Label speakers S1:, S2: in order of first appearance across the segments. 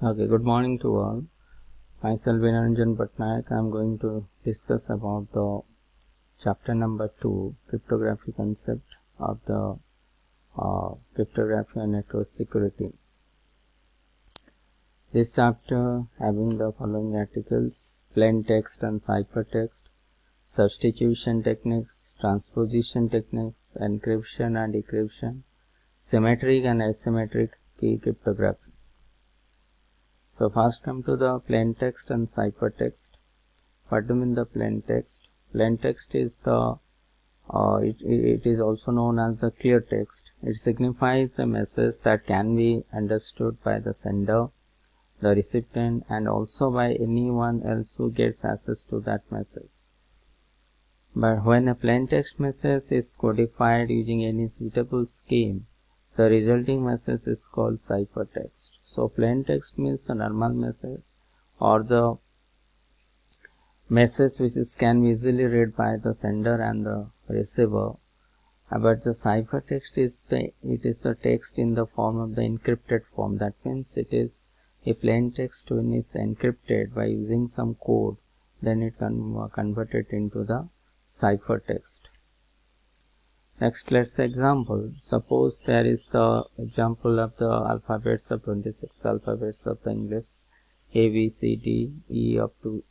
S1: Okay, good morning to all. Myself Vinaranjan Patnaik. I am going to discuss about the chapter number 2, cryptography concept of the cryptography and network security. This chapter having the following articles: plain text and ciphertext, substitution techniques, transposition techniques, encryption and decryption, symmetric and asymmetric key cryptography. So first come to the plain text and ciphertext. What do you mean the plain text? Plain text is it is also known as the clear text. It signifies a message that can be understood by the sender, the recipient, and also by anyone else who gets access to that message. But when a plain text message is codified using any suitable scheme, the resulting message is called ciphertext. So plain text means the normal message or the message which can be easily read by the sender and the receiver. But the ciphertext is the text in the form of the encrypted form. That means it is a plain text when it's encrypted by using some code, then it can convert it into the ciphertext. Next, let's say example. Suppose there is the example of the alphabets of 26 alphabets of the English, A, B, C, D, E up to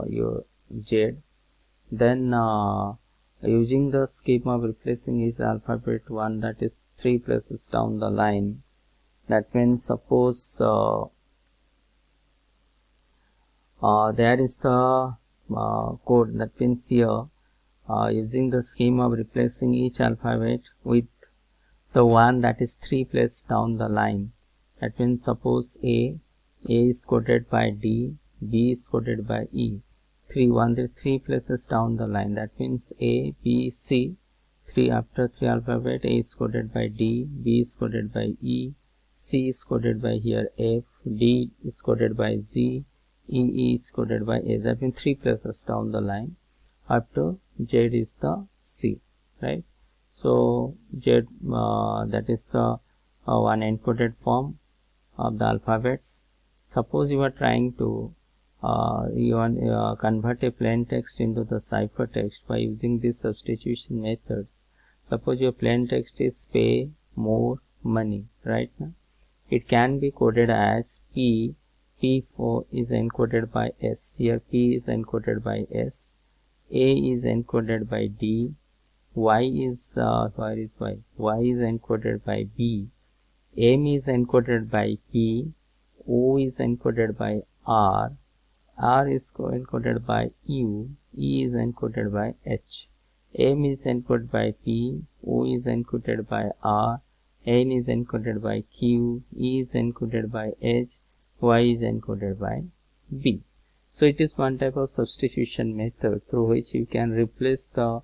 S1: your Z. Then using the scheme of replacing each alphabet one, that is 3 places down the line. That means suppose there is the code, that means here using the scheme of replacing each alphabet with the one that is 3 places down the line. That means suppose A is coded by D, B is coded by E. 3 places down the line. That means A, B, C. After 3 alphabet, A is coded by D, B is coded by E, C is coded by here F, D is coded by Z, E is coded by A. That means 3 places down the line. Up to Z is the C, right? So Z that is the one encoded form of the alphabets. Suppose you are trying to convert a plain text into the ciphertext by using these substitution methods. Suppose your plain text is pay more money, right? It can be coded as P. P4 is encoded by S. Here P is encoded by S. A is encoded by D. Y is where is Y? Y is encoded by B. M is encoded by P. O is encoded by R. R is encoded by U. E is encoded by H. M is encoded by P. O is encoded by R. N is encoded by Q. E is encoded by H. Y is encoded by B. So it is one type of substitution method through which you can replace the,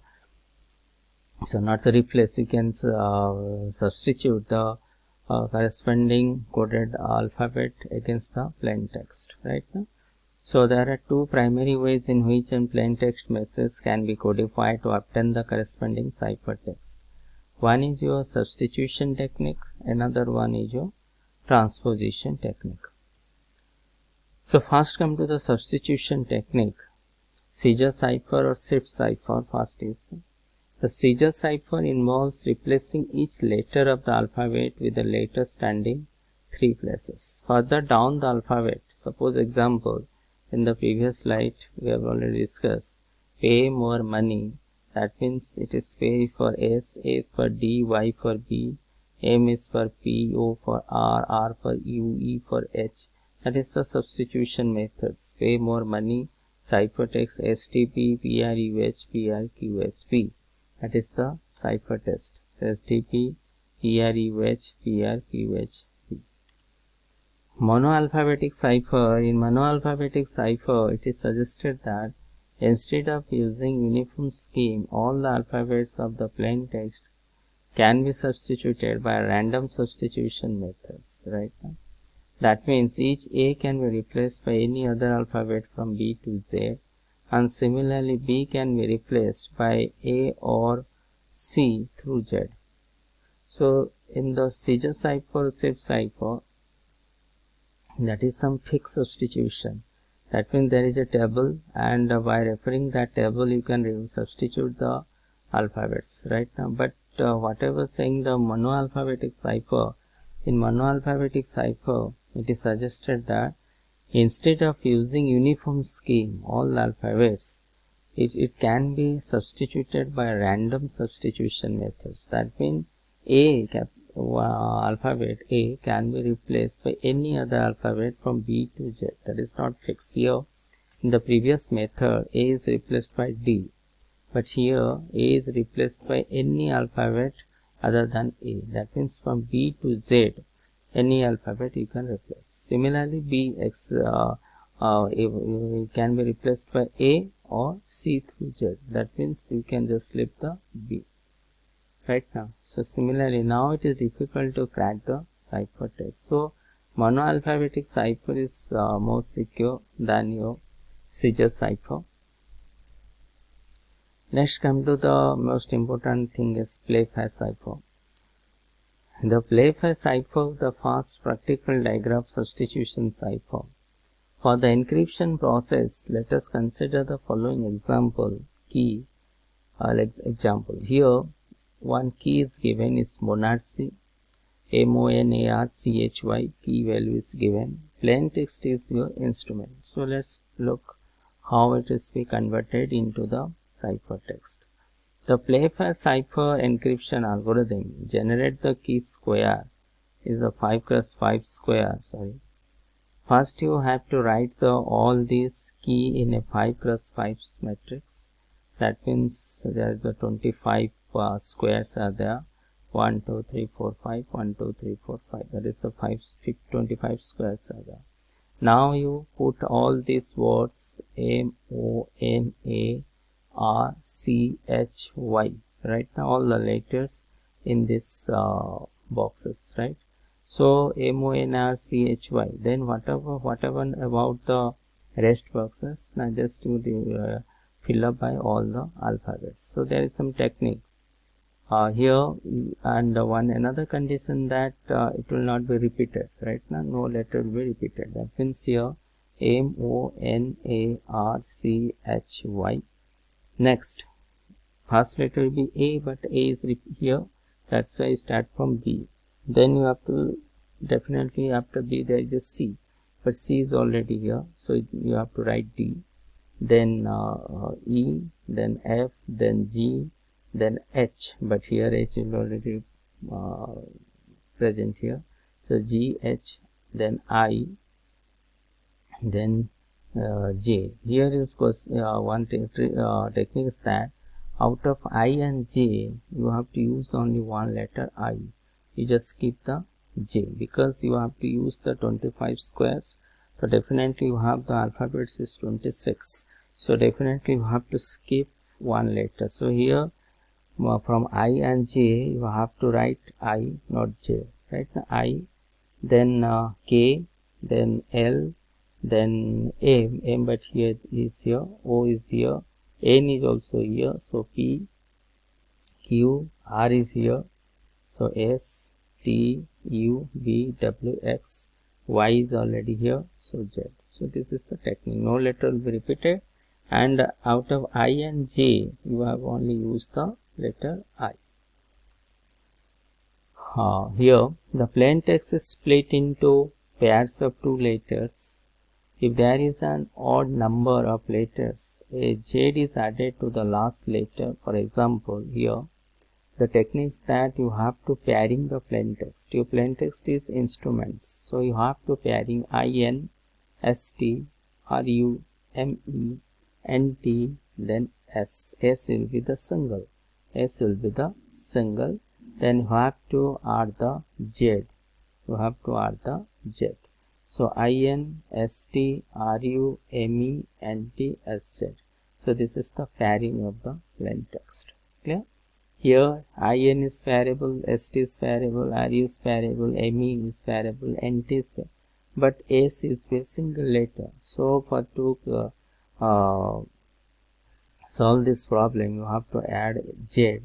S1: so not replace, you can substitute the corresponding coded alphabet against the plain text, right? So there are two primary ways in which a plain text message can be codified to obtain the corresponding ciphertext. One is your substitution technique, another one is your transposition technique. So first come to the substitution technique. Seizure cipher or shift cipher. First is the seizure cipher involves replacing each letter of the alphabet with a letter standing 3 places further down the alphabet. Suppose example, in the previous slide we have already discussed pay more money. That means it is pay for S, A for D, Y for B, M is for P, O for R, R for U, E for H. That is the substitution methods. Pay more money, ciphertext STP, PRUH, PRQHP. That is the ciphertext. So STP, PRUH, PRQHP. Monoalphabetic cipher. In monoalphabetic cipher, it is suggested that instead of using uniform scheme, all the alphabets of the plain text can be substituted by random substitution methods, right? That means each A can be replaced by any other alphabet from B to Z, and similarly B can be replaced by A or C through Z. So in the seizure cipher, shift cipher, that is some fixed substitution. That means there is a table, and by referring that table you can substitute the alphabets right now. But whatever saying the monoalphabetic cipher, in monoalphabetic cipher it is suggested that instead of using uniform scheme all alphabets, it can be substituted by random substitution methods. That means alphabet A can be replaced by any other alphabet from B to Z. That is not fixed. Here in the previous method A is replaced by D, but here A is replaced by any alphabet other than A. That means from B to Z any alphabet you can replace. Similarly it can be replaced by A or C through Z. That means you can just slip the B right now. So similarly now it is difficult to crack the ciphertext. So monoalphabetic cipher is more secure than your seizure cipher. Next come to the most important thing is playfair cipher. The playfair cipher, the fast practical digraph substitution cipher. For the encryption process, let us consider the following example. Key example. Here one key is given is monarchy, monarchy, key value is given. Plain text is your instrument. So let's look how it is be converted into the ciphertext. The playfair cipher encryption algorithm generate the key square is a 5x5 square. First you have to write all these key in a 5x5 matrix. That means there is a 25 squares are there. 1, 2, 3, 4, 5, 1, 2, 3, 4, 5. That is the 25 squares are there. Now you put all these words MONARCHY, right? Now all the letters in this boxes, right? So MONARCHY. Then whatever about the rest boxes, now just you fill up by all the alphabets. So there is some technique here, and another condition that it will not be repeated. Right now no letter will be repeated. That means here MONARCHY. Next first letter will be A, but A is here, that's why you start from B. Then you have to definitely after B there is a C, but C is already here, so you have to write D. Then E, then F, then G, then H, but here H is already present here. So G, H, then I, then J. Here is one technique is that out of I and J you have to use only one letter I. You just skip the J because you have to use the 25 squares. So definitely you have the alphabets is 26. So definitely you have to skip one letter. So here from I and J you have to write I, not J, right? I, then K, then L, then M, but here is here, O is here, N is also here, so P, Q, R is here, so S, T, U, V, W, X, Y is already here, so Z. So this is the technique. No letter will be repeated, and out of I and J you have only used the letter I. Here the plain text is split into pairs of 2 letters. If there is an odd number of letters, a Z is added to the last letter. For example, here the techniques that you have to pairing the plain text. Your plain text is instruments, so you have to pairing IN, ST, RU, ME, NT, then S. S will be the single. S will be the single. Then you have to add the Z. You have to add the Z. So IN, ST, RU, ME, NT, SZ. So this is the pairing of the plain text. Clear? Here IN is pairable, ST is pairable, RU is pairable, ME is pairable, NT is pairable. But S is a single letter. So for to solve this problem, you have to add Z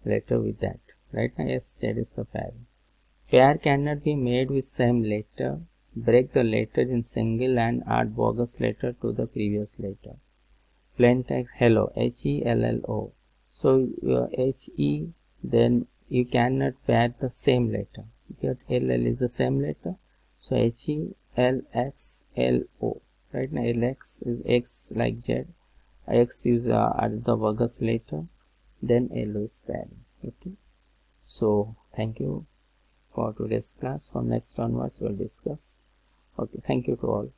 S1: letter with that. Right now, S, Z is the pairing. Pair cannot be made with same letter. break the letter in single and add bogus letter to the previous letter. Plain text hello, HELLO. So HE, then you cannot add the same letter because LL is the same letter. So HELXLO. Right now LX is X like Z. X is add the bogus letter. Then L is pairing. Okay. So thank you for today's class. From next onwards we'll discuss. Okay. Thank you to all.